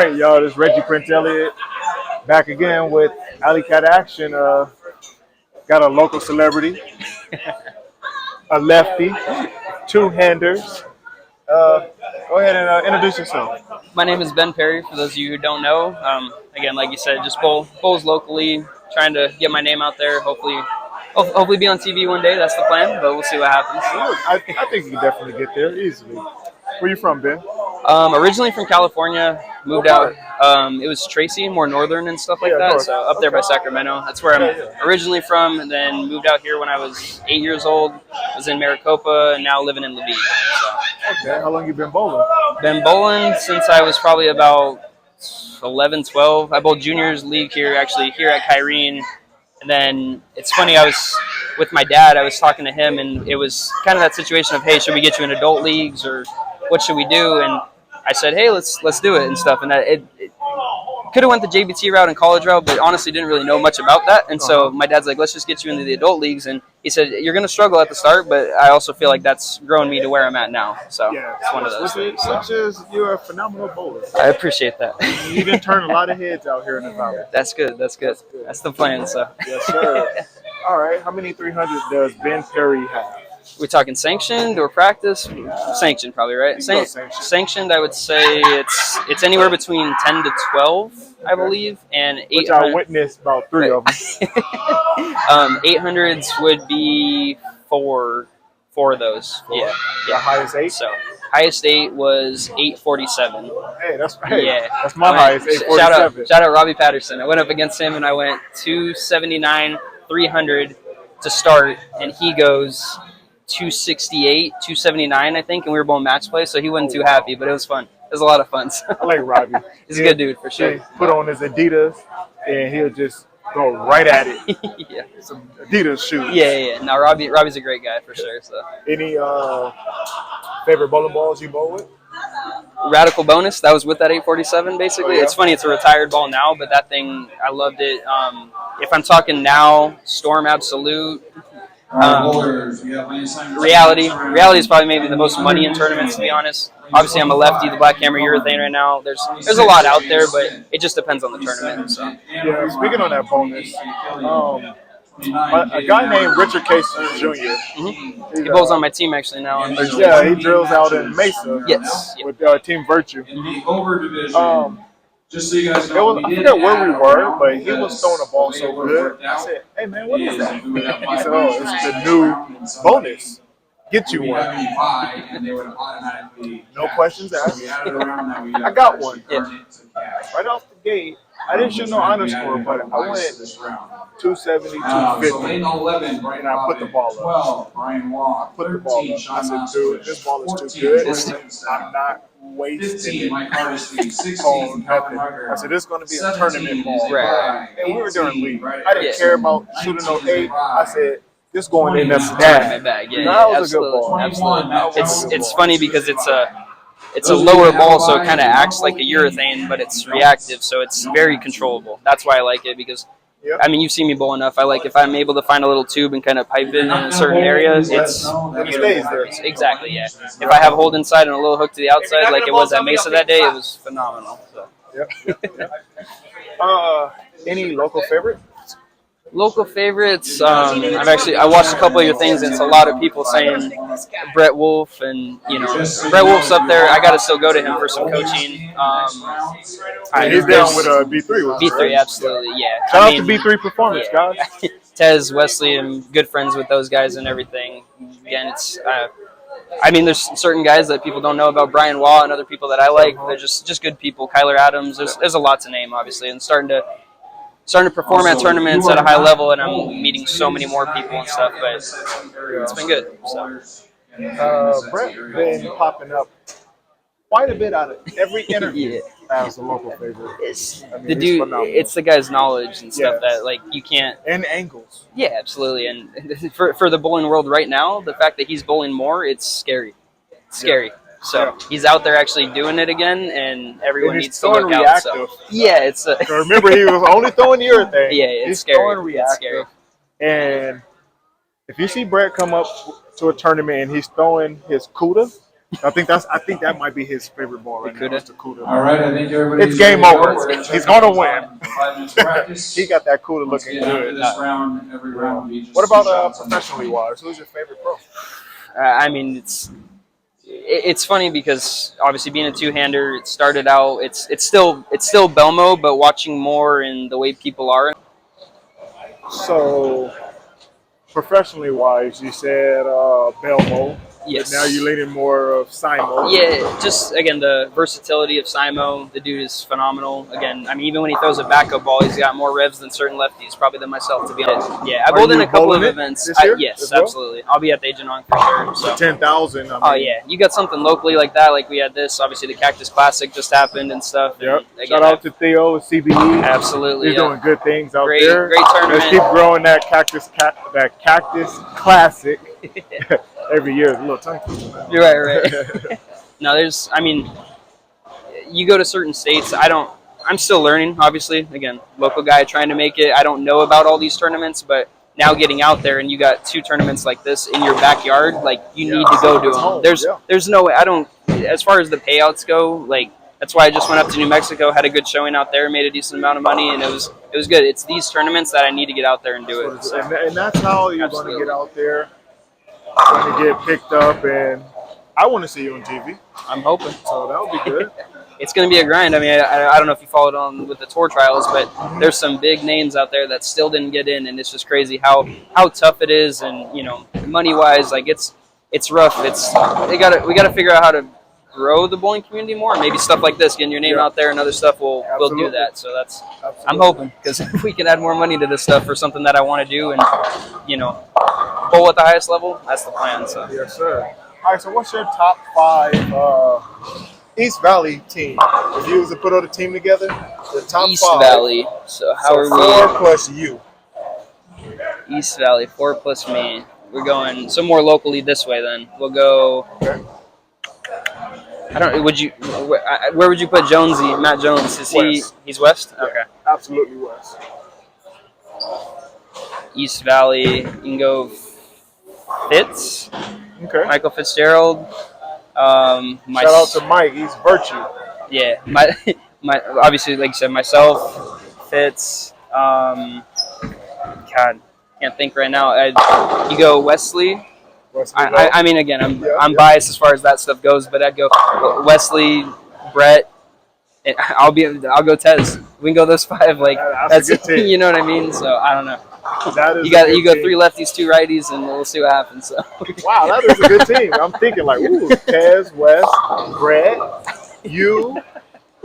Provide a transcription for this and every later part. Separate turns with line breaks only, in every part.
right, y'all. This is Reggie Prince Elliott back again with Alley Cat Action. Got a local celebrity, a lefty, two handers. Uh, Go ahead and introduce yourself.
My name is Ben Perry. For those of you who don't know, again, like you said, just bowls locally, trying to get my name out there. Hopefully be on TV one day. That's the plan, but we'll see what happens.
I think you can definitely get there easily. Where you from, Ben?
Originally from California, moved out. It was Tracy, more northern and stuff like that.
North.
So up there by Sacramento. That's where I'm originally from, and then moved out here when I was 8 years old. Was in Maricopa, and now living in Levine. So.
Okay. How long you been bowling?
Been bowling since I was probably about 11, 12. I bowled juniors league here at Kyrene. And then it's funny, I was with my dad, I was talking to him, and it was kind of that situation of, hey, should we get you in adult leagues, or what should we do? And I said, hey, let's do it and stuff. And it could have went the JBT route and college route, but honestly didn't really know much about that. And so my dad's like, let's just get you into the adult leagues. And he said, you're going to struggle at the start, but I also feel like that's grown me to where I'm at now. So it's one of those things.
Which is, you're a phenomenal bowler.
I appreciate that.
You didn't turn a lot of heads out here in the valley.
That's good. That's the plan. So.
Yes, sir. All right. How many 300 does Ben Perry have?
We talking sanctioned or practice? Sanctioned, probably, right? Sanctioned, I would say it's anywhere between 10 to 12, I believe, and 800.
Which I witnessed about 3 of them.
800s would be four of those. Yeah.
The highest 8?
So highest 8 was 847.
Hey, that's my highest 847.
Shout out Robbie Patterson. I went up against him and I went 279, 300 to start, and he goes 268, 279, I think, and we were both match play, so he wasn't too happy, but it was fun. It was a lot of fun. So.
I like Robbie.
He's a good dude, for sure.
Put on his Adidas, and he'll just go right at it.
Yeah.
Some Adidas shoes.
Yeah. No, Robbie's a great guy, for sure. So.
Any favorite bowling balls you bowl with?
Radical Bonus, that was with that 847, basically. It's funny, it's a retired ball now, but that thing, I loved it. If I'm talking now, Storm Absolute. Reality is probably maybe the most money in tournaments, to be honest. Obviously, I'm a lefty, the Black Hammer Urethane right now. There's a lot out there, but it just depends on the tournament. So.
Yeah, speaking on that bonus, a guy named Richard Case Jr.
Mm-hmm. He bowls on my team actually now on Thursday.
Yeah, he drills out in Mesa.
Yes.
With Team Virtue.
Just so you guys know,
I forget where we were, but he was throwing the ball so good. I said, hey, man, what is that? He said, oh, it's the new bonus. Get you one. No questions asked. I got one. Right off the gate, I didn't shoot no honor score, but I went 270, 250, and I put the ball up. I put the ball up. I said, dude, this ball is too good. I'm not wasting it on nothing. I said, this is going to be a tournament ball.
Right.
And we were during league. I didn't care about shooting no 8. I said, this going in that's bad. That was a good ball.
Absolutely. It's funny because it's a lower ball, so it kind of acts like a urethane, but it's reactive, so it's very controllable. That's why I like it, because I mean, you've seen me bowl enough. I like if I'm able to find a little tube and kind of pipe it in a certain area, it stays
there.
Exactly, yeah. If I have a hold inside and a little hook to the outside, like it was at Mesa that day, it was phenomenal. So.
Any local favorite?
Local favorites, I watched a couple of your things, and it's a lot of people saying Brett Wolf, and Brett Wolf's up there. I got to still go to him for some coaching.
He's down with B3.
B3, absolutely, yeah.
Shout out to B3 Performance, guys.
Tez, Wesley, I'm good friends with those guys and everything. Again, it's there's certain guys that people don't know about, Brian Waugh and other people that I like. They're just good people. Kyler Adams, there's a lot to name, obviously, and starting to perform at tournaments at a high level, and I'm meeting so many more people and stuff, but it's been good. So.
Brett been popping up quite a bit out of every interview as a local favorite.
It's the guy's knowledge and stuff that, like, you can't...
And angles.
Yeah, absolutely. And for the bowling world right now, the fact that he's bowling more, it's scary. It's scary. So he's out there actually doing it again, and everyone needs to look out. So. Yeah, it's.
Remember, he was only throwing urethane.
Yeah, it's
he's
scary.
Throwing reactive. And if you see Brett come up to a tournament and he's throwing his CUDA, I think that might be his favorite ball right now. It's the Cuda.
All right, I think everybody's
It's game
ready to go.
over.
We're gonna
He's
check
gonna
out
win.
5 minutes practice.
He got that Cuda
Let's
looking
get after
good.
this round. Every round will be just
What
2
about
shots on the
professionally
clock.
wise? Who's your favorite pro?
I mean, it's funny because obviously being a two-hander, it started out. It's still Belmo, but watching more in the way people are.
So, professionally wise, you said Belmo.
Yes.
But now you're leaning more of Simo.
Yeah, just again the versatility of Simo. The dude is phenomenal. Again, I mean, even when he throws a backup ball, he's got more revs than certain lefties, probably than myself, to be honest. Yeah, I bowled in a couple of events.
This year
Yes,
as well?
absolutely. I'll be at the Agent for sure. So.
10,000.
Oh yeah, you got something locally like that. Like we had this. Obviously, the Cactus Classic just happened and stuff.
Yep.
And again,
Shout out to Theo with CBE.
absolutely.
He's
Yeah.
doing good things out
Great-
there.
great tournament.
Let's keep growing that Cactus Classic. Every year is a little tongue twister.
You're right. No, I mean, you go to certain states. I'm still learning, obviously. Again, local guy trying to make it. I don't know about all these tournaments, but now getting out there and you got 2 tournaments like this in your backyard, like you need to go do them. There's no way. As far as the payouts go, like that's why I just went up to New Mexico, had a good showing out there, made a decent amount of money, and it was good. It's these tournaments that I need to get out there and do it. So.
And that's how you're going
Absolutely.
to get out there, going to get picked up, and I want to see you on TV.
I'm hoping.
So that would be good.
It's going to be a grind. I mean, I don't know if you followed on with the tour trials, but there's some big names out there that still didn't get in, and it's just crazy how tough it is, and money wise, like it's rough. We got to figure out how to grow the bowling community more, and maybe stuff like this, getting your name out there, and other stuff will do that. So I'm hoping, because if we can add more money to this stuff for something that I want to do, and bowl at the highest level, that's the plan. So
Yes, sir. All right, so what's your top 5 East Valley team? If you was to put all the team together, the top
East
5.
Valley. So how are we?
4 plus you.
East Valley, 4 plus me. We're going some more locally this way. Then we'll go.
Okay.
I don't. Would you? Where would you put Jonesy? Matt Jones? Is he?
West.
He's west.
Yeah,
Okay.
absolutely West.
East Valley. You can go Fitz.
Okay.
Michael Fitzgerald.
Shout out to Mike. He's virtue.
Yeah. My obviously, like you said, myself, Fitz. God, can't think right now. You go Wesley. I mean, again, I'm biased as far as that stuff goes, but I'd go Wesley, Brett. I'll go Tez. We can go those 5. Like
that's a good team.
You know what I mean. So I don't know.
That is
You go 3 lefties, 2 righties, and we'll see what happens. So.
Wow, that is a good team. I'm thinking like, ooh, Tez, West, Brett, you.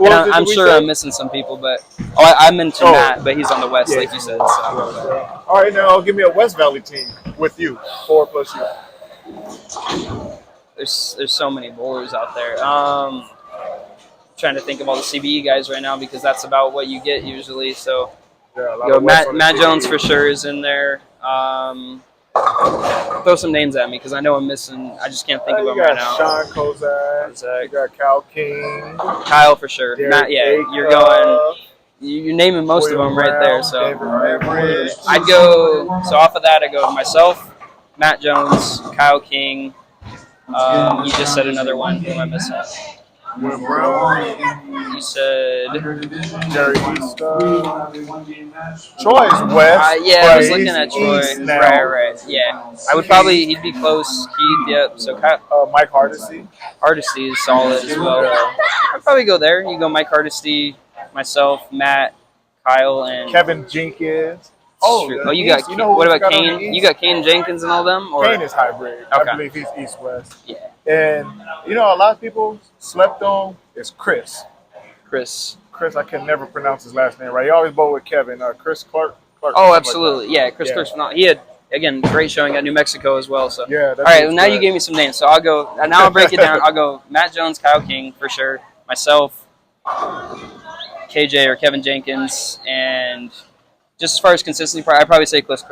I'm sure I'm missing some people, but I mentioned Matt, but he's on the west, like you said. So.
All right, now give me a West Valley team with you, 4 plus you.
There's so many bowlers out there. Trying to think of all the CBE guys right now because that's about what you get usually. So Matt Jones for sure is in there. Throw some names at me because I know I'm missing. I just can't think of them right now.
Sean Kozak. You got Kyle King.
Kyle for sure.
Derek
Matt, yeah,
Baker,
you're going. You're naming most
William
of them right there. So
David
I'd go. So off of that, I go myself, Matt Jones, Kyle King. You just said another one. Who am I missing?
William Brown.
You said
Jerry East. Troy's West.
yeah, I was looking at
East
Troy.
now.
Right. Yeah, I would he'd be close. Keith, yep. So
Mike Hardesty.
Hardesty is solid as well. I'd probably go there. You go Mike Hardesty, myself, Matt, Kyle, and
Kevin Jenkins.
You got. What about Kane? You got Kane Jenkins and all them? Or?
Kane is hybrid.
Okay.
I believe he's East-West.
Yeah.
And, a lot of people slept on is Chris.
Chris,
I can never pronounce his last name right. He always bowled with Kevin. Chris Clark.
Oh, absolutely. Yeah, Chris Clark's phenomenal. He had, again, great showing at New Mexico as well. So.
Yeah.
All right, well, now you gave me some names. So I'll go. Now I'll break it down. I'll go Matt Jones, Kyle King for sure. Myself, KJ or Kevin Jenkins, and just as far as consistency, I'd probably say Chris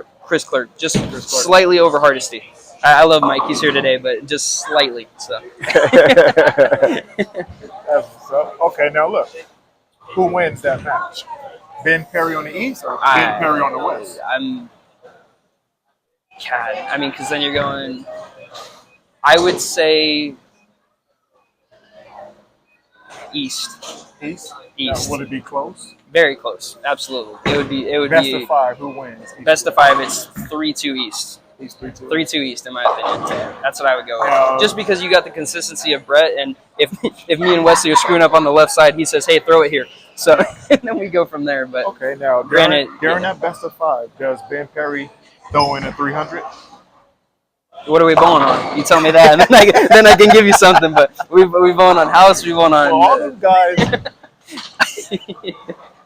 Clark. Just slightly over Hardesty. I love Mike. He's here today, but just slightly. So.
That's what's up. Okay, now look. Who wins that match? Ben Perry on the East or Ben Perry on the West?
Because then you're going. I would say East.
East.
East.
Would it be close?
Very close. Absolutely. It would
Best
be
of 5. Who wins?
best of 5. It's 3-2 East.
East 3-2.
3-2 East, in my opinion. That's what I would go with.
Yeah.
Just because you got the consistency of Brett, and if me and Wesley are screwing up on the left side, he says, "Hey, throw it here." So and then we go from there. But
Okay, now
Granted,
during that best of 5, does Ben Perry throw in a 300?
what are we bowling on? You tell me that, and then I can give you something. But we bowling on house. We bowling on.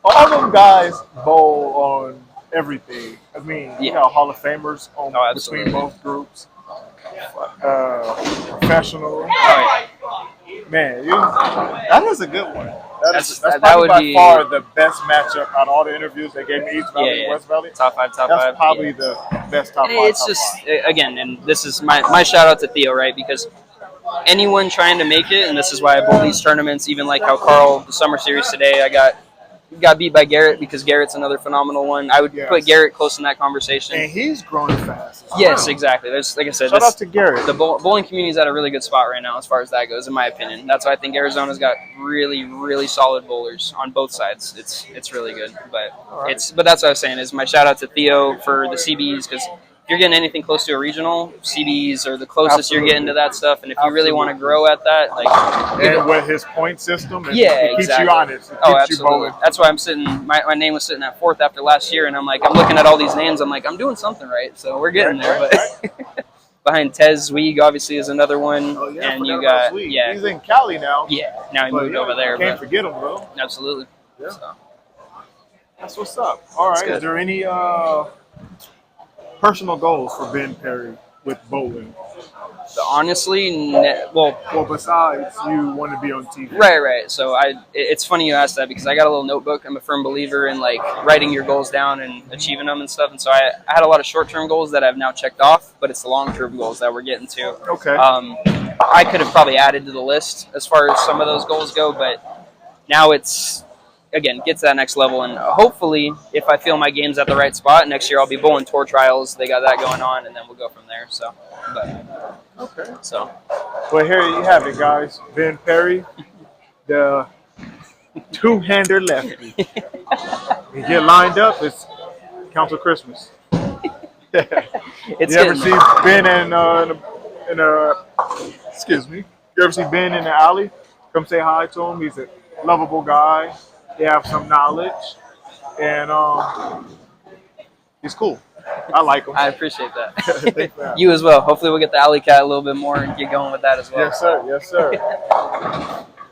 Well, all them guys bowl on everything. I mean, you
Yeah.
know, Hall of Famers on
Oh, absolutely.
between both groups. Professional.
Oh,
Man, that is a good one. That's
That
probably
would
by
be-
far the best matchup out of all the interviews they gave me, East Valley and
Yeah.
West Valley.
Top 5, top
That's
5.
probably
yeah.
the best top 5.
It's just again, and this is my shout out to Theo, right? Because anyone trying to make it, and this is why I bowl these tournaments. Even like how Carl, the summer series today, I got beat by Garrett because Garrett's another phenomenal one. I would
Yes.
put Garrett close in that conversation.
And he's growing fast.
Yes, exactly. There's, like I said,
Shout out to Garrett.
the bowling community is at a really good spot right now as far as that goes, in my opinion. That's why I think Arizona's got really, really solid bowlers on both sides. It's really good. But
right.
but that's what I was saying is my shout out to Theo for the CBs, because if you're getting anything close to a regional, CBs are the closest
Absolutely.
you're getting to that stuff. And if you really want to grow at that, like
And with his point system,
Yeah,
it keeps
exactly.
you honest. It keeps
oh,
you
absolutely.
bowling.
That's why I'm sitting. My name was sitting at 4th after last year, and I'm looking at all these names. I'm like, I'm doing something right. So we're getting there.
Right,
But behind Tez Weig obviously is another one,
Oh, yeah, I
and
forgot
you
about
got
Sweet.
yeah,
He's in Cali now.
yeah. Now he
But
moved
yeah,
over there,
Can't
but
forget him, though.
absolutely.
Yeah.
So,
That's what's up. All right.
good.
Is there any personal goals for Ben Perry with bowling?
honestly, well,
Well, besides you want to be on TV.
right. So it's funny you asked that because I got a little notebook. I'm a firm believer in like writing your goals down and achieving them and stuff. And so I had a lot of short-term goals that I've now checked off, but it's the long-term goals that we're getting to.
Okay.
I could have probably added to the list as far as some of those goals go, but now it's, again, get to that next level. And hopefully, if I feel my game's at the right spot, next year I'll be bowling tour trials. They got that going on, and then we'll go from there. So,
Okay.
so
Well, here you have it, guys. Ben Perry, the two-hander lefty. You get lined up, it's Council Christmas.
it's
You ever
getting
see
there.
Ben in a excuse me? You ever see Ben in the alley? Come say hi to him. He's a lovable guy. They have some knowledge, and he's cool. I like him.
I appreciate that.
Thanks for having me.
You as well. Hopefully, we'll get the alley cat a little bit more and get going with that as well.
Yes, sir. Yes, sir.